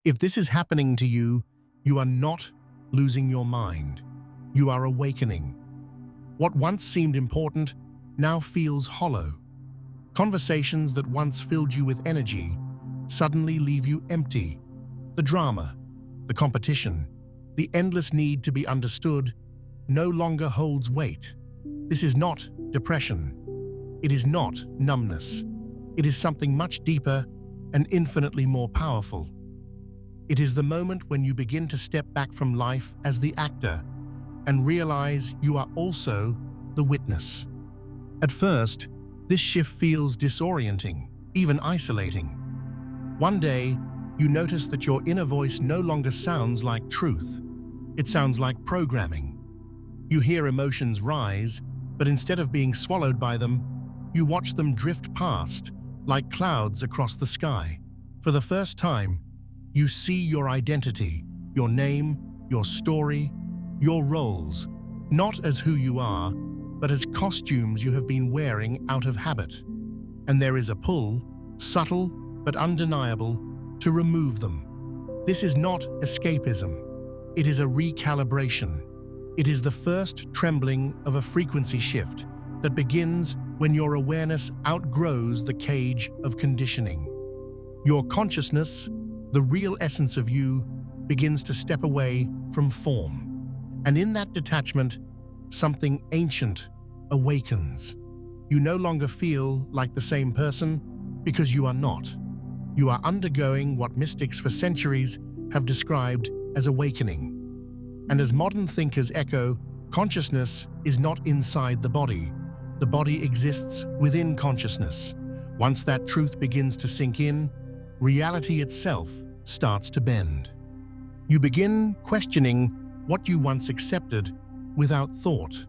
If this is happening to you, you are not losing your mind. You are awakening. What once seemed important now feels hollow. Conversations that once filled you with energy suddenly leave you empty. The drama, the competition, the endless need to be understood no longer holds weight. This is not depression. It is not numbness. It is something much deeper and infinitely more powerful. It is the moment when you begin to step back from life as the actor and realize you are also the witness. At first, this shift feels disorienting, even isolating. One day, you notice that your inner voice no longer sounds like truth. It sounds like programming. You hear emotions rise, but instead of being swallowed by them, you watch them drift past, like clouds across the sky. For the first time, you see your identity, your name, your story, your roles, not as who you are, but as costumes you have been wearing out of habit. And there is a pull, subtle but undeniable, to remove them. This is not escapism. It is a recalibration. It is the first trembling of a frequency shift that begins when your awareness outgrows the cage of conditioning. Your consciousness, the real essence of you, begins to step away from form. And in that detachment, something ancient awakens. You no longer feel like the same person because you are not. You are undergoing what mystics for centuries have described as awakening. And as modern thinkers echo, consciousness is not inside the body. The body exists within consciousness. Once that truth begins to sink in, reality itself starts to bend. You begin questioning what you once accepted without thought.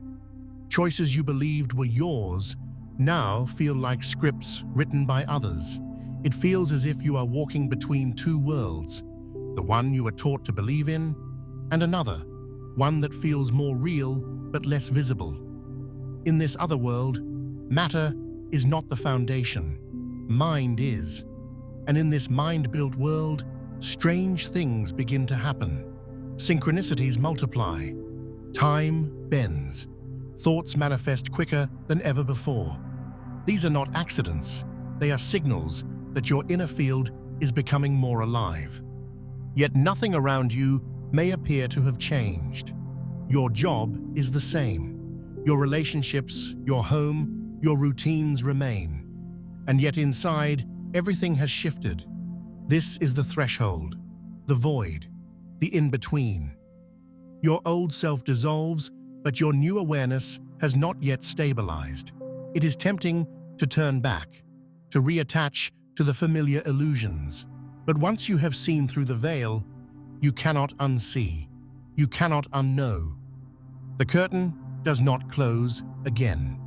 Choices you believed were yours now feel like scripts written by others. It feels as if you are walking between two worlds, the one you were taught to believe in, and another, one that feels more real but less visible. In this other world, matter is not the foundation, mind is. And in this mind-built world, strange things begin to happen. Synchronicities multiply. Time bends. Thoughts manifest quicker than ever before. These are not accidents. They are signals that your inner field is becoming more alive. Yet nothing around you may appear to have changed. Your job is the same. Your relationships, your home, your routines remain. And yet inside, everything has shifted. This is the threshold, the void, the in-between. Your old self dissolves, but your new awareness has not yet stabilized. It is tempting to turn back, to reattach to the familiar illusions. But once you have seen through the veil, you cannot unsee. You cannot unknow. The curtain does not close again.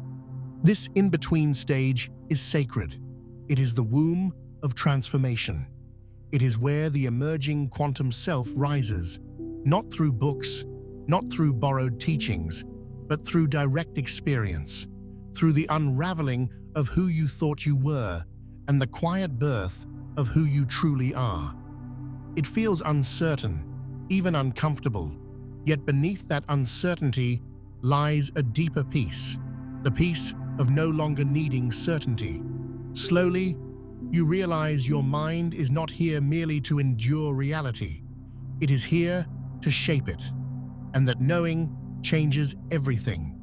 This in-between stage is sacred. It is the womb of transformation. It is where the emerging quantum self rises, not through books, not through borrowed teachings, but through direct experience, through the unraveling of who you thought you were and the quiet birth of who you truly are. It feels uncertain, even uncomfortable, yet beneath that uncertainty lies a deeper peace, the peace of no longer needing certainty. Slowly, you realize your mind is not here merely to endure reality. It is here to shape it, and that knowing changes everything.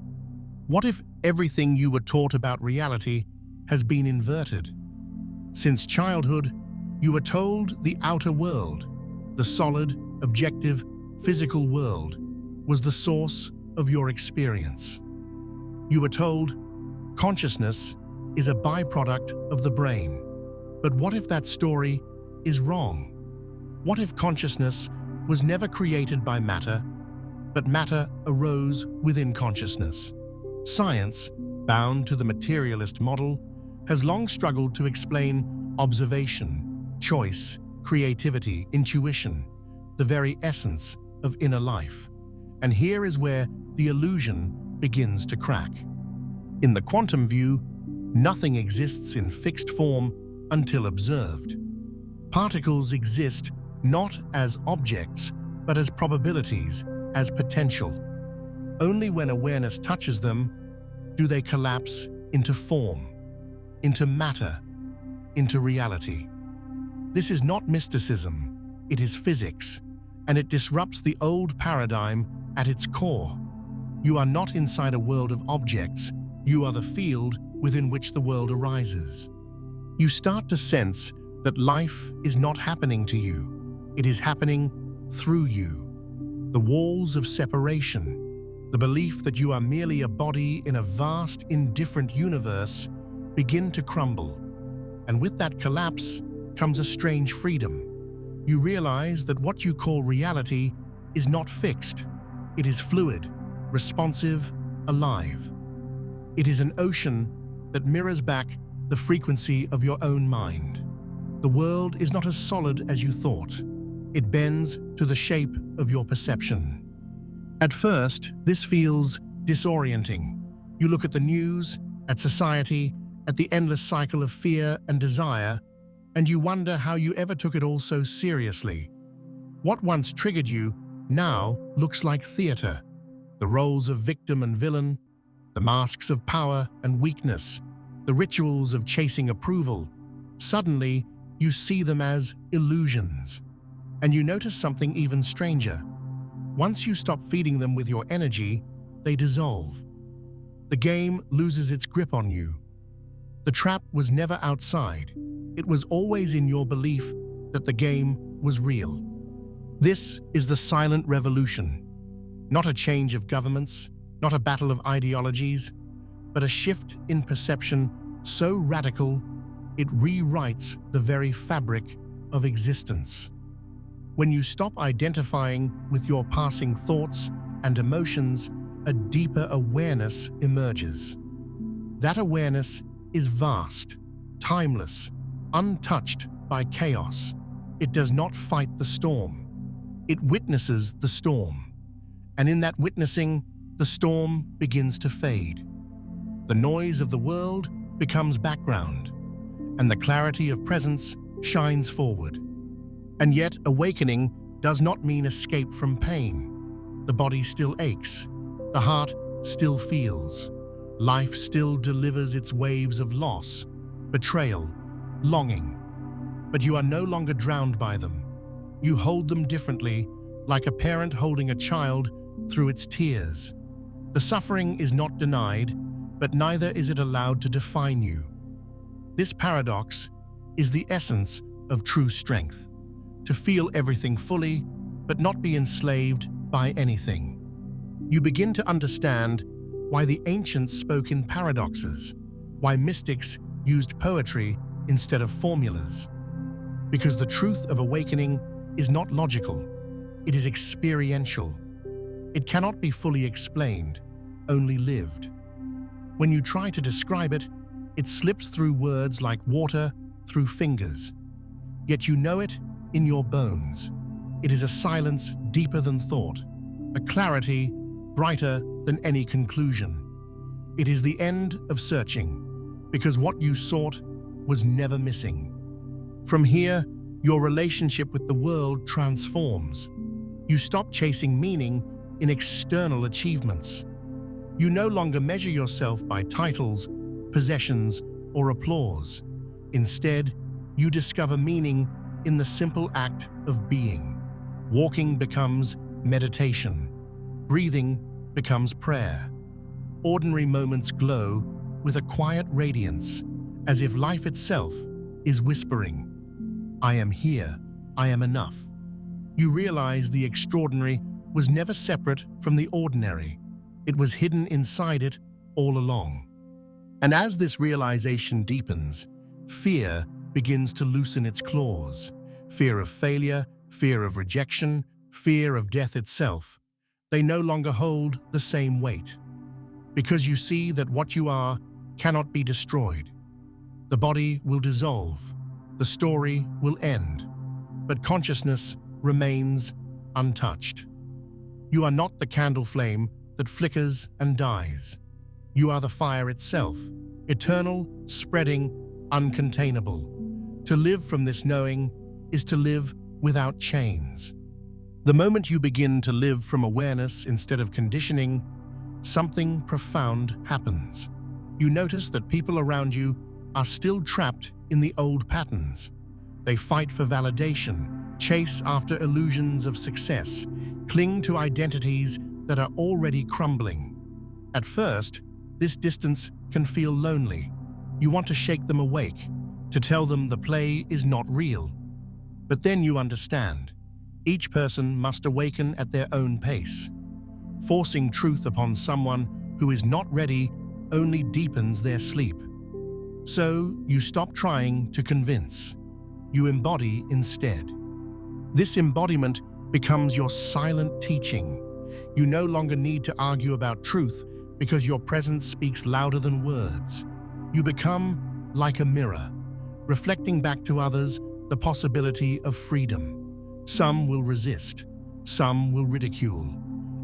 What if everything you were taught about reality has been inverted? Since childhood, you were told the outer world, the solid, objective, physical world, was the source of your experience. You were told consciousness is a byproduct of the brain. But what if that story is wrong? What if consciousness was never created by matter, but matter arose within consciousness? Science, bound to the materialist model, has long struggled to explain observation, choice, creativity, intuition, the very essence of inner life. And here is where the illusion begins to crack. In the quantum view, nothing exists in fixed form until observed. Particles exist not as objects, but as probabilities, as potential. Only when awareness touches them do they collapse into form, into matter, into reality. This is not mysticism, it is physics, and it disrupts the old paradigm at its core. You are not inside a world of objects, you are the field within which the world arises. You start to sense that life is not happening to you, it is happening through you. The walls of separation, the belief that you are merely a body in a vast, indifferent universe, begin to crumble. And with that collapse comes a strange freedom. You realize that what you call reality is not fixed. It is fluid, responsive, alive. It is an ocean that mirrors back the frequency of your own mind. The world is not as solid as you thought. It bends to the shape of your perception. At first, this feels disorienting. You look at the news, at society, at the endless cycle of fear and desire, and you wonder how you ever took it all so seriously. What once triggered you now looks like theater. The roles of victim and villain, the masks of power and weakness, the rituals of chasing approval. Suddenly, you see them as illusions. And you notice something even stranger. Once you stop feeding them with your energy, they dissolve. The game loses its grip on you. The trap was never outside. It was always in your belief that the game was real. This is the silent revolution. Not a change of governments, not a battle of ideologies, but a shift in perception so radical it rewrites the very fabric of existence. When you stop identifying with your passing thoughts and emotions, a deeper awareness emerges. That awareness is vast, timeless, untouched by chaos. It does not fight the storm. It witnesses the storm. And in that witnessing, the storm begins to fade. The noise of the world becomes background, and the clarity of presence shines forward. And yet, awakening does not mean escape from pain. The body still aches, the heart still feels, life still delivers its waves of loss, betrayal, longing. But you are no longer drowned by them. You hold them differently, like a parent holding a child through its tears. The suffering is not denied, but neither is it allowed to define you. This paradox is the essence of true strength. To feel everything fully, but not be enslaved by anything. You begin to understand why the ancients spoke in paradoxes, why mystics used poetry instead of formulas. Because the truth of awakening is not logical, it is experiential. It cannot be fully explained, only lived. When you try to describe it, it slips through words like water through fingers. Yet you know it in your bones. It is a silence deeper than thought, a clarity brighter than any conclusion. It is the end of searching, because what you sought was never missing. From here, your relationship with the world transforms. You stop chasing meaning in external achievements. You no longer measure yourself by titles, possessions, or applause. Instead, you discover meaning in the simple act of being. Walking becomes meditation. Breathing becomes prayer. Ordinary moments glow with a quiet radiance, as if life itself is whispering, "I am here, I am enough." You realize the extraordinary was never separate from the ordinary. It was hidden inside it all along. And as this realization deepens, fear begins to loosen its claws. Fear of failure, fear of rejection, fear of death itself. They no longer hold the same weight. Because you see that what you are cannot be destroyed. The body will dissolve, the story will end, but consciousness remains untouched. You are not the candle flame that flickers and dies. You are the fire itself, eternal, spreading, uncontainable. To live from this knowing is to live without chains. The moment you begin to live from awareness instead of conditioning, something profound happens. You notice that people around you are still trapped in the old patterns. They fight for validation, chase after illusions of success, cling to identities that are already crumbling. At first, this distance can feel lonely. You want to shake them awake, to tell them the play is not real. But then you understand. Each person must awaken at their own pace. Forcing truth upon someone who is not ready only deepens their sleep. So you stop trying to convince. You embody instead. This embodiment becomes your silent teaching. You no longer need to argue about truth because your presence speaks louder than words. You become like a mirror, reflecting back to others the possibility of freedom. Some will resist, some will ridicule,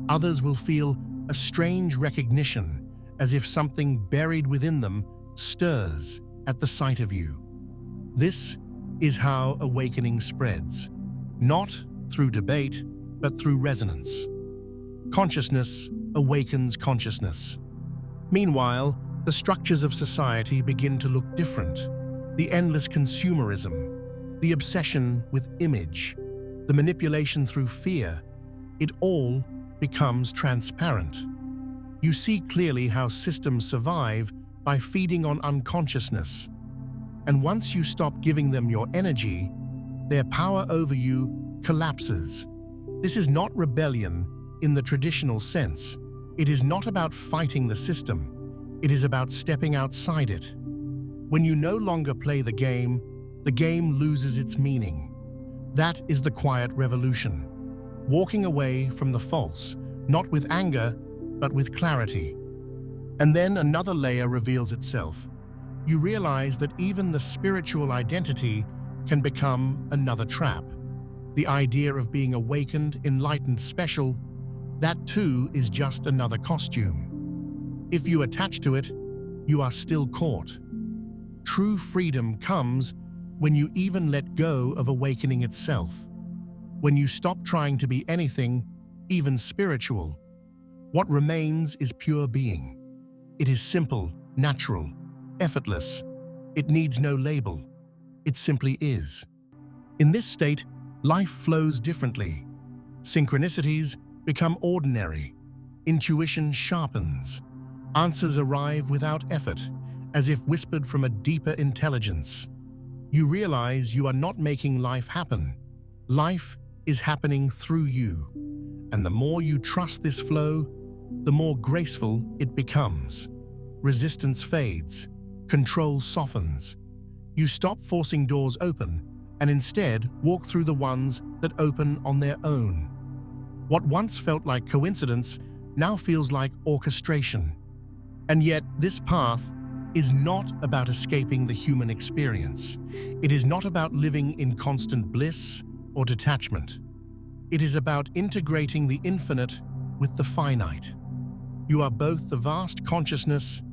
others will feel a strange recognition, as if something buried within them stirs at the sight of you. This is how awakening spreads, not through debate, but through resonance. Consciousness awakens consciousness. Meanwhile, the structures of society begin to look different. The endless consumerism, the obsession with image, the manipulation through fear, it all becomes transparent. You see clearly how systems survive by feeding on unconsciousness. And once you stop giving them your energy, their power over you collapses. This is not rebellion in the traditional sense. It is not about fighting the system. It is about stepping outside it. When you no longer play the game loses its meaning. That is the quiet revolution. Walking away from the false, not with anger, but with clarity. And then another layer reveals itself. You realize that even the spiritual identity can become another trap. The idea of being awakened, enlightened, special, that too is just another costume. If you attach to it, you are still caught. True freedom comes when you even let go of awakening itself. When you stop trying to be anything, even spiritual. What remains is pure being. It is simple, natural, effortless. It needs no label. It simply is. In this state, life flows differently. Synchronicities become ordinary. Intuition sharpens. Answers arrive without effort, as if whispered from a deeper intelligence. You realize you are not making life happen. Life is happening through you. And the more you trust this flow, the more graceful it becomes. Resistance fades. Control softens. You stop forcing doors open and instead walk through the ones that open on their own. What once felt like coincidence now feels like orchestration. And yet this path is not about escaping the human experience. It is not about living in constant bliss or detachment. It is about integrating the infinite with the finite. You are both the vast consciousness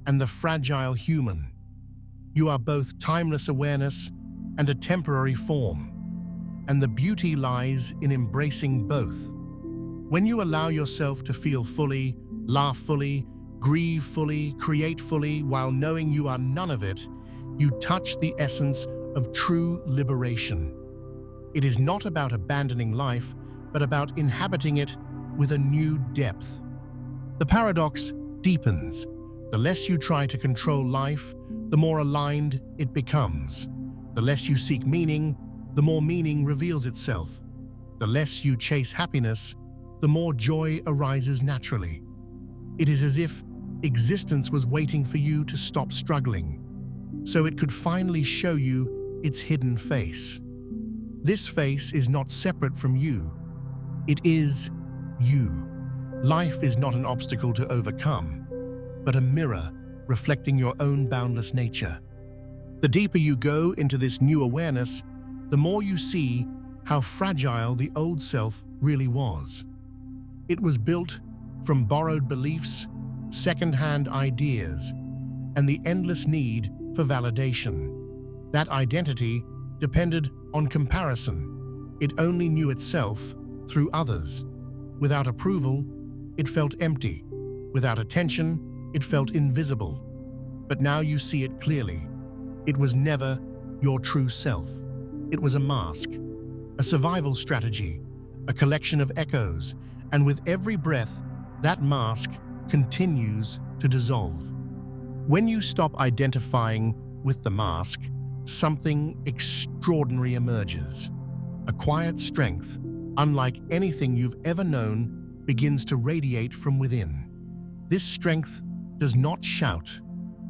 and the fragile human. You are both timeless awareness and a temporary form. And the beauty lies in embracing both. When you allow yourself to feel fully, laugh fully, grieve fully, create fully, while knowing you are none of it, you touch the essence of true liberation. It is not about abandoning life, but about inhabiting it with a new depth. The paradox deepens. The less you try to control life, the more aligned it becomes. The less you seek meaning, the more meaning reveals itself. The less you chase happiness, the more joy arises naturally. It is as if existence was waiting for you to stop struggling, so it could finally show you its hidden face. This face is not separate from you. It is you. Life is not an obstacle to overcome, but a mirror reflecting your own boundless nature. The deeper you go into this new awareness, the more you see how fragile the old self really was. It was built from borrowed beliefs, second-hand ideas, and the endless need for validation. That identity depended on comparison, It only knew itself through others. Without approval, it felt empty. Without attention, it felt invisible. But now you see it clearly. It was never your true self. It was a mask, a survival strategy, a collection of echoes, and with every breath, that mask continues to dissolve. When you stop identifying with the mask, something extraordinary emerges. A quiet strength, unlike anything you've ever known, begins to radiate from within. This strength does not shout.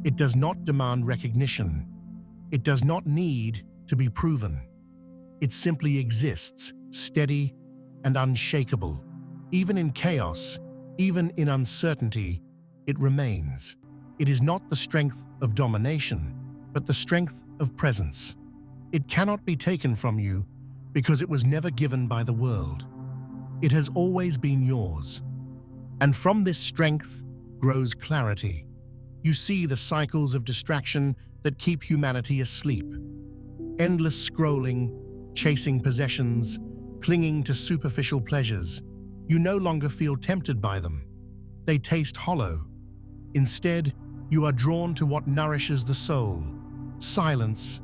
It does not demand recognition. It does not need to be proven. It simply exists, steady and unshakable. Even in chaos, even in uncertainty, it remains. It is not the strength of domination, but the strength of presence. It cannot be taken from you because it was never given by the world. It has always been yours. And from this strength grows clarity. You see the cycles of distraction that keep humanity asleep. Endless scrolling, chasing possessions, clinging to superficial pleasures. You no longer feel tempted by them. They taste hollow. Instead, you are drawn to what nourishes the soul: silence,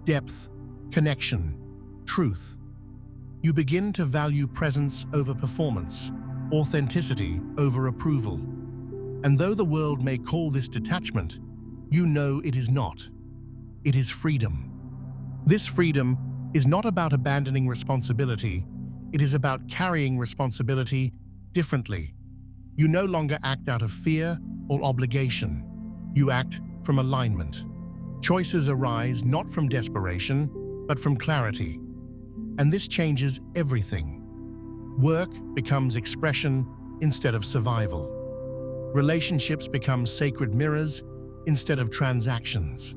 depth, connection, truth. You begin to value presence over performance, authenticity over approval. And though the world may call this detachment, you know it is not. It is freedom. This freedom is not about abandoning responsibility. It is about carrying responsibility differently. You no longer act out of fear or obligation. You act from alignment. Choices arise not from desperation, but from clarity. And this changes everything. Work becomes expression instead of survival. Relationships become sacred mirrors instead of transactions.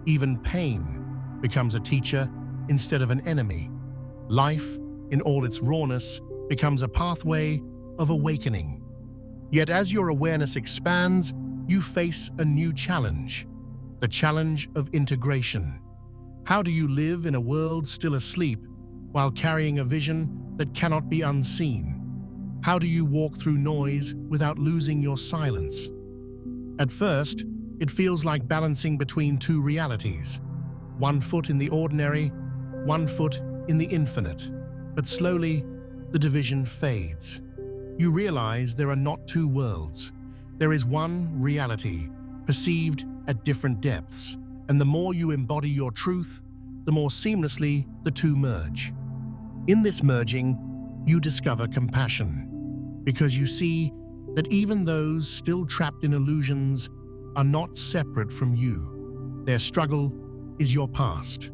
Even pain becomes a teacher instead of an enemy. Life, in all its rawness, becomes a pathway of awakening. Yet as your awareness expands, you face a new challenge, the challenge of integration. How do you live in a world still asleep while carrying a vision that cannot be unseen? How do you walk through noise without losing your silence? At first, it feels like balancing between two realities. One foot in the ordinary, one foot in the infinite. But slowly, the division fades. You realize there are not two worlds. There is one reality, perceived at different depths. And the more you embody your truth, the more seamlessly the two merge. In this merging, you discover compassion, because you see that even those still trapped in illusions are not separate from you. Their struggle is your past.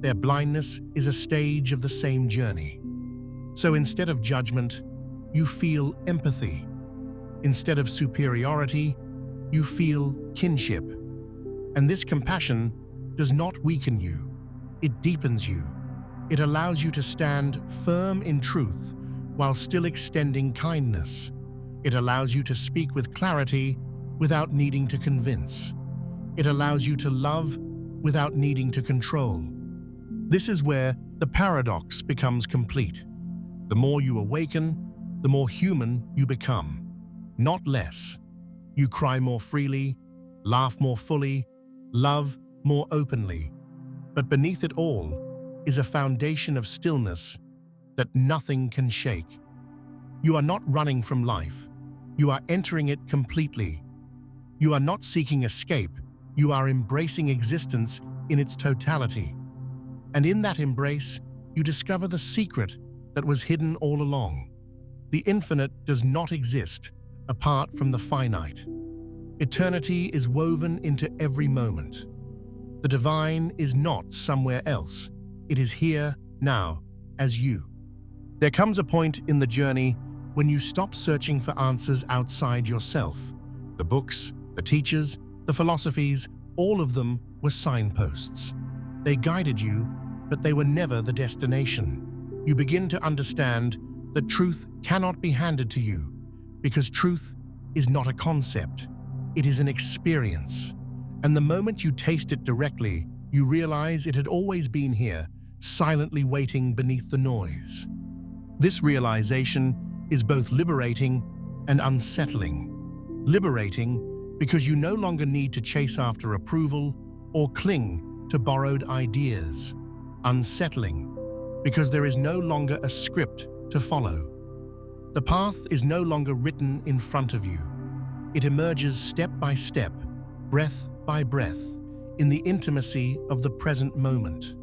Their blindness is a stage of the same journey. So instead of judgment, you feel empathy. Instead of superiority, you feel kinship. And this compassion does not weaken you. It deepens you. It allows you to stand firm in truth while still extending kindness. It allows you to speak with clarity without needing to convince. It allows you to love without needing to control. This is where the paradox becomes complete. The more you awaken, the more human you become, not less. You cry more freely, laugh more fully, love more openly. But beneath it all is a foundation of stillness that nothing can shake. You are not running from life. You are entering it completely. You are not seeking escape. You are embracing existence in its totality. And in that embrace, you discover the secret that was hidden all along. The infinite does not exist apart from the finite. Eternity is woven into every moment. The divine is not somewhere else. It is here, now, as you. There comes a point in the journey when you stop searching for answers outside yourself. The books, the teachers, the philosophies, all of them were signposts. They guided you, but they were never the destination. You begin to understand that truth cannot be handed to you, because truth is not a concept. It is an experience. And the moment you taste it directly, you realize it had always been here, silently waiting beneath the noise. This realization is both liberating and unsettling. Liberating because you no longer need to chase after approval or cling to borrowed ideas. Unsettling because there is no longer a script to follow. The path is no longer written in front of you. It emerges step by step, breath by breath, in the intimacy of the present moment.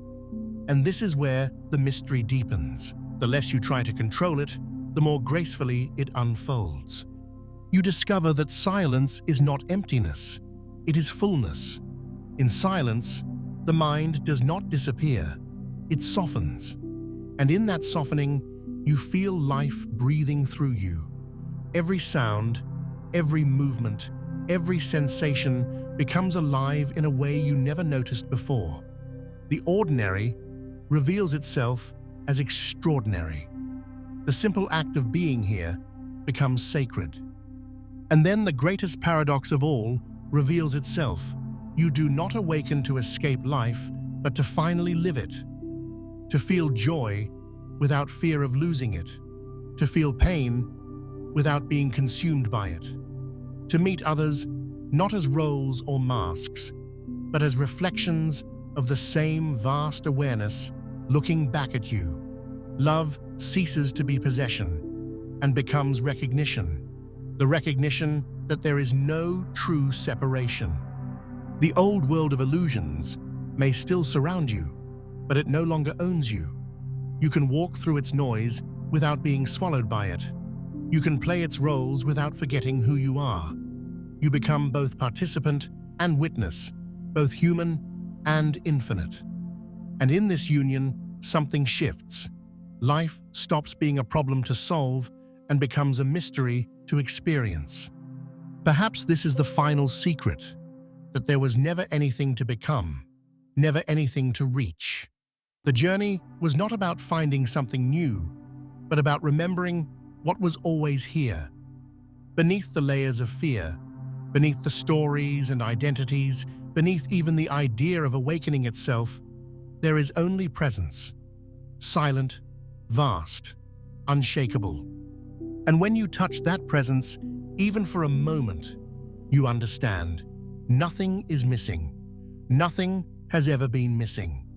And this is where the mystery deepens. The less you try to control it, the more gracefully it unfolds. You discover that silence is not emptiness, it is fullness. In silence, the mind does not disappear, it softens. And in that softening, you feel life breathing through you. Every sound, every movement, every sensation becomes alive in a way you never noticed before. The ordinary reveals itself as extraordinary. The simple act of being here becomes sacred. And then the greatest paradox of all reveals itself. You do not awaken to escape life, but to finally live it. To feel joy without fear of losing it. To feel pain without being consumed by it. To meet others not as roles or masks, but as reflections of the same vast awareness looking back at you. Love ceases to be possession and becomes recognition. The recognition that there is no true separation. The old world of illusions may still surround you, but it no longer owns you. You can walk through its noise without being swallowed by it. You can play its roles without forgetting who you are. You become both participant and witness, both human and infinite. And in this union, something shifts. Life stops being a problem to solve and becomes a mystery to experience. Perhaps this is the final secret, that there was never anything to become, never anything to reach. The journey was not about finding something new, but about remembering what was always here. Beneath the layers of fear, beneath the stories and identities, beneath even the idea of awakening itself, there is only presence. Silent, vast, unshakable. And when you touch that presence, even for a moment, you understand. Nothing is missing. Nothing has ever been missing.